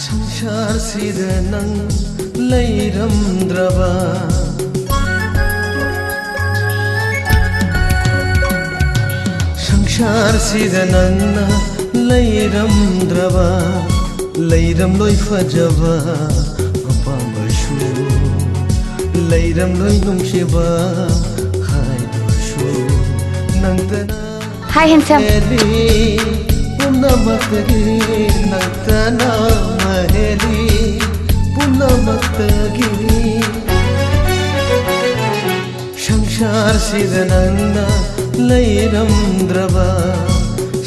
संसारसिदा नं लैरमद्रबा संसारसिदा नंना लैरमद्रबा लैरम लोई फजबा अपामसु लैरम लोई नुंगसिबा हायदुसु नंतना Hi, handsome. पुनमक्तगी नंतना महेली पुनमक्तगी संसार सिदनंना लैरमद्रबा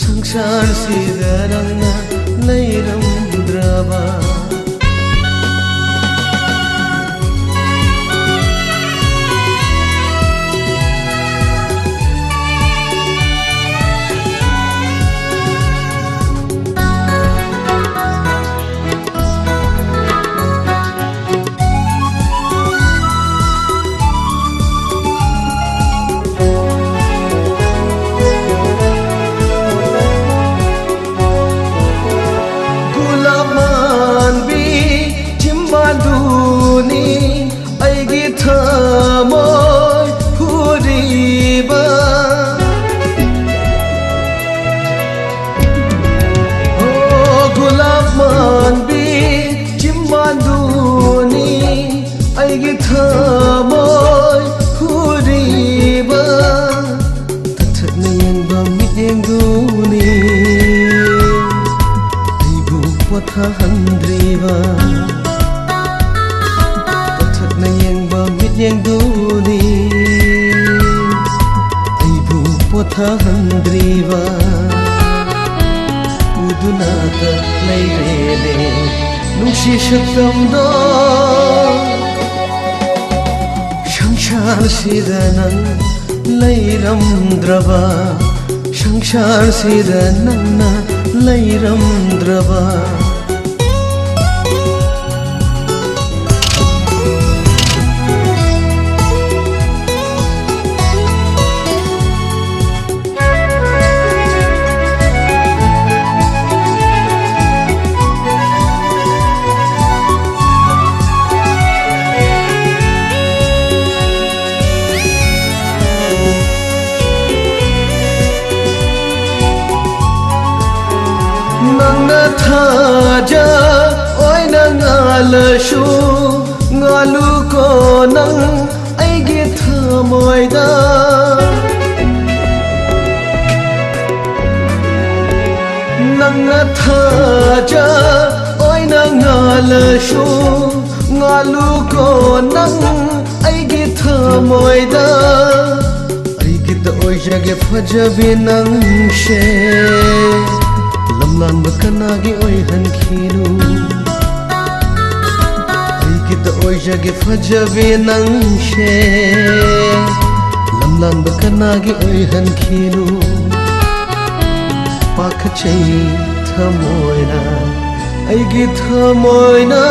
संसार सिदनंना लैरमद्रबा Handriba Pathak na yengba mit yengduni Aibu potha handriba Udunata layrele Nungsi shaktamdo Sangsar sidanang lairamdraba Sangsar sidanang lairamdraba Nangna thaja oi nang alashu ngalu ko nang aigi thamoida Nangna thaja oi nang alashu ngalu ko nang aigi thamoida aigi ta oi jage fajabe nang she Lamlan bakanagi oi hankhinu Aikita oi jage fajabe nang she Lamlan bakanagi oi hankhinu Pakhachai thamoina Aigi thamoina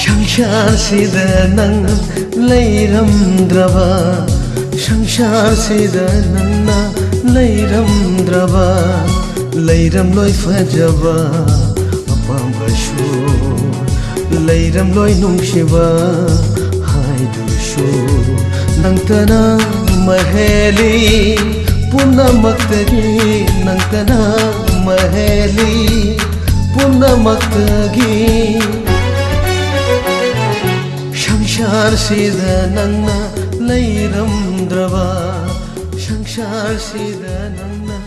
Sangsar sida nang lairamdraba Sangsar sida nang na lairamdraba lairam loi fajaba apambashu lairam loi nungsiba haidushu nangtana maheli punamaktagi nangtana maheli punamaktagi sangsar sida nangna lairamdraba Sangsar sida nangna